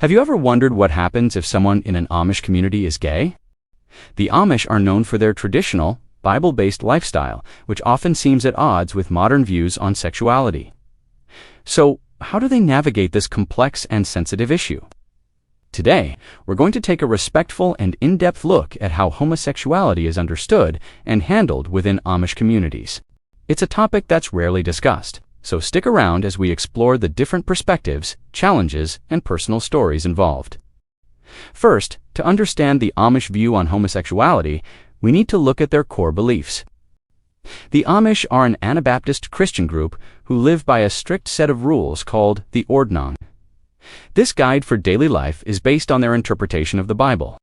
Have you ever wondered what happens if someone in an Amish community is gay? The Amish are known for their traditional, Bible-based lifestyle, which often seems at odds with modern views on sexuality. So, how do they navigate this complex and sensitive issue? Today, we're going to take a respectful and in-depth look at how homosexuality is understood and handled within Amish communities. It's a topic that's rarely discussed, so stick around as we explore the different perspectives, challenges, and personal stories involved. First, to understand the Amish view on homosexuality, we need to look at their core beliefs. The Amish are an Anabaptist Christian group who live by a strict set of rules called the Ordnung. This guide for daily life is based on their interpretation of the Bible.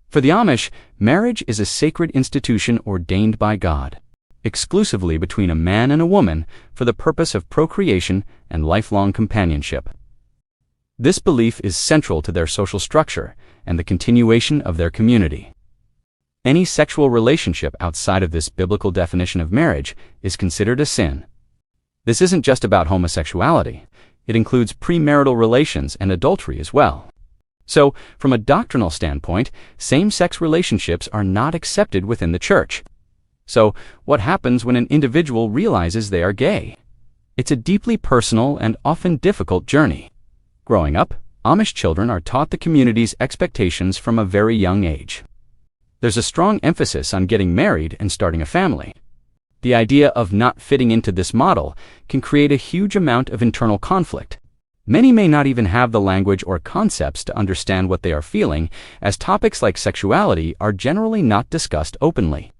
For the Amish, marriage is a sacred institution ordained by God, exclusively between a man and a woman for the purpose of procreation and lifelong companionship. This belief is central to their social structure and the continuation of their community. Any sexual relationship outside of this biblical definition of marriage is considered a sin. This isn't just about homosexuality. It includes premarital relations and adultery as well. So, from a doctrinal standpoint, same-sex relationships are not accepted within the church. So, what happens when an individual realizes they are gay? It's a deeply personal and often difficult journey. Growing up, Amish children are taught the community's expectations from a very young age. There's a strong emphasis on getting married and starting a family. The idea of not fitting into this model can create a huge amount of internal conflict. Many may not even have the language or concepts to understand what they are feeling, as topics like sexuality are generally not discussed openly.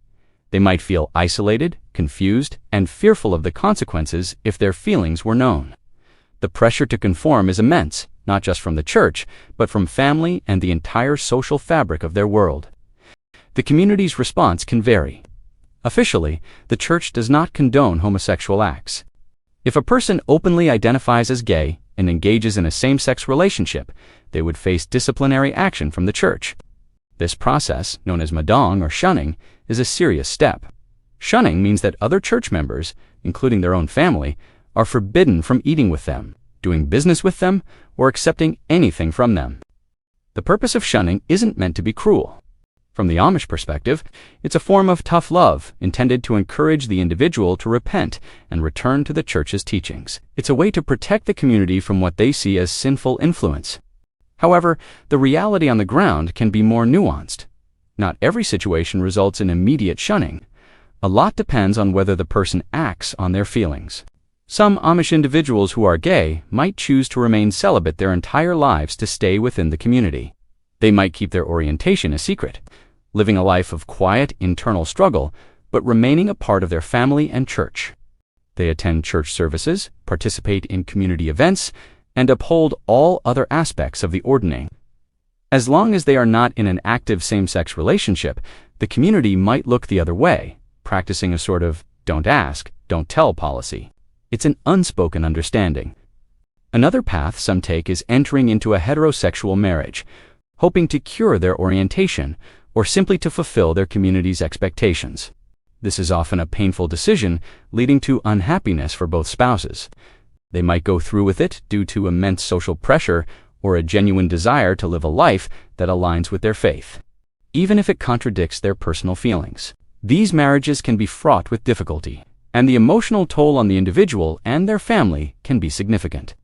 They might feel isolated, confused, and fearful of the consequences if their feelings were known. The pressure to conform is immense, not just from the church, but from family and the entire social fabric of their world. The community's response can vary. Officially, the church does not condone homosexual acts. If a person openly identifies as gay and engages in a same-sex relationship, they would face disciplinary action from the church. This process, known as madong or shunning, is a serious step. Shunning means that other church members, including their own family, are forbidden from eating with them, doing business with them, or accepting anything from them. The purpose of shunning isn't meant to be cruel. From the Amish perspective, it's a form of tough love intended to encourage the individual to repent and return to the church's teachings. It's a way to protect the community from what they see as sinful influence. However, the reality on the ground can be more nuanced. Not every situation results in immediate shunning. A lot depends on whether the person acts on their feelings. Some Amish individuals who are gay might choose to remain celibate their entire lives to stay within the community. They might keep their orientation a secret, living a life of quiet internal struggle, but remaining a part of their family and church. They attend church services, participate in community events, and uphold all other aspects of the ordning. As long as they are not in an active same-sex relationship, the community might look the other way, practicing a sort of don't ask, don't tell policy. It's an unspoken understanding. Another path some take is entering into a heterosexual marriage, hoping to cure their orientation, or simply to fulfill their community's expectations. This is often a painful decision, leading to unhappiness for both spouses. They might go through with it due to immense social pressure or a genuine desire to live a life that aligns with their faith, even if it contradicts their personal feelings. These marriages can be fraught with difficulty, and the emotional toll on the individual and their family can be significant.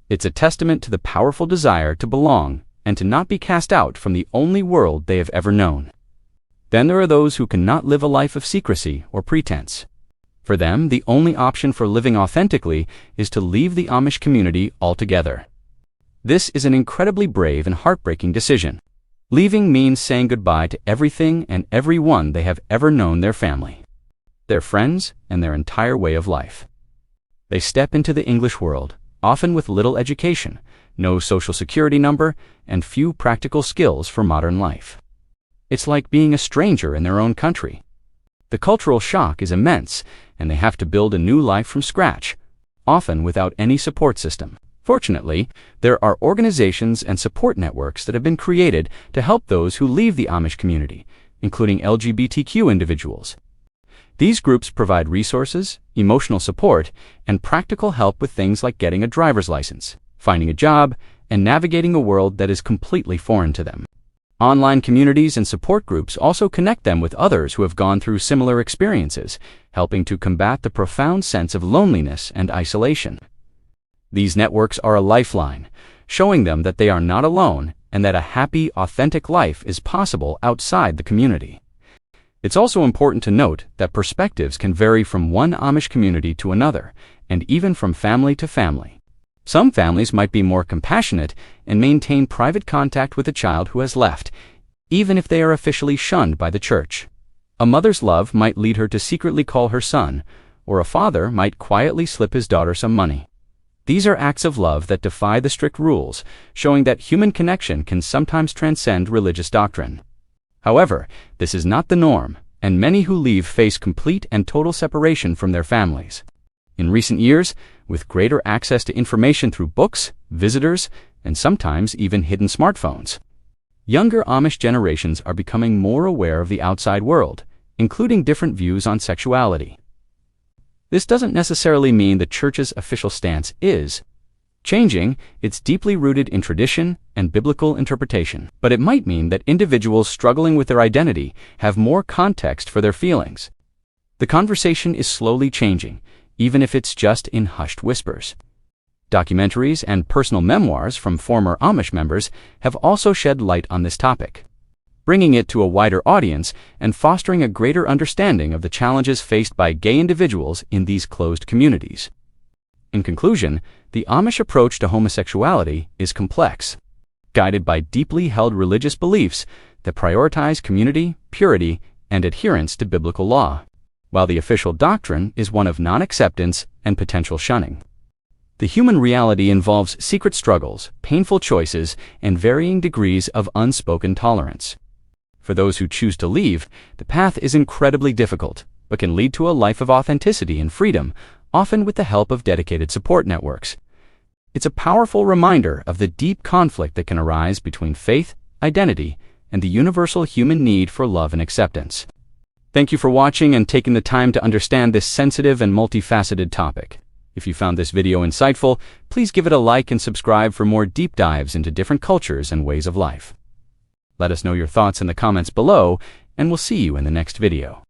It's a testament to the powerful desire to belong and to not be cast out from the only world they have ever known. Then there are those who cannot live a life of secrecy or pretense. For them, the only option for living authentically is to leave the Amish community altogether. This is an incredibly brave and heartbreaking decision. Leaving means saying goodbye to everything and everyone they have ever known: their family, their friends, and their entire way of life. They step into the English world, often with little education, no social security number, and few practical skills for modern life. It's like being a stranger in their own country. The cultural shock is immense, and they have to build a new life from scratch, often without any support system. Fortunately, there are organizations and support networks that have been created to help those who leave the Amish community, including LGBTQ individuals. These groups provide resources, emotional support, and practical help with things like getting a driver's license, finding a job, and navigating a world that is completely foreign to them. Online communities and support groups also connect them with others who have gone through similar experiences, helping to combat the profound sense of loneliness and isolation. These networks are a lifeline, showing them that they are not alone and that a happy, authentic life is possible outside the community. It's also important to note that perspectives can vary from one Amish community to another, and even from family to family. Some families might be more compassionate and maintain private contact with a child who has left, even if they are officially shunned by the church. A mother's love might lead her to secretly call her son, or a father might quietly slip his daughter some money. These are acts of love that defy the strict rules, showing that human connection can sometimes transcend religious doctrine. However, this is not the norm, and many who leave face complete and total separation from their families. In recent years, with greater access to information through books, visitors, and sometimes even hidden smartphones, younger Amish generations are becoming more aware of the outside world, including different views on sexuality. This doesn't necessarily mean the church's official stance is changing. It's deeply rooted in tradition and biblical interpretation, but it might mean that individuals struggling with their identity have more context for their feelings. The conversation is slowly changing, even if it's just in hushed whispers. Documentaries and personal memoirs from former Amish members have also shed light on this topic, bringing it to a wider audience and fostering a greater understanding of the challenges faced by gay individuals in these closed communities. In conclusion, the Amish approach to homosexuality is complex, guided by deeply held religious beliefs that prioritize community, purity, and adherence to biblical law, while the official doctrine is one of non-acceptance and potential shunning. The human reality involves secret struggles, painful choices, and varying degrees of unspoken tolerance. For those who choose to leave, the path is incredibly difficult, but can lead to a life of authenticity and freedom, often with the help of dedicated support networks. It's a powerful reminder of the deep conflict that can arise between faith, identity, and the universal human need for love and acceptance. Thank you for watching and taking the time to understand this sensitive and multifaceted topic. If you found this video insightful, please give it a like and subscribe for more deep dives into different cultures and ways of life. Let us know your thoughts in the comments below, and we'll see you in the next video.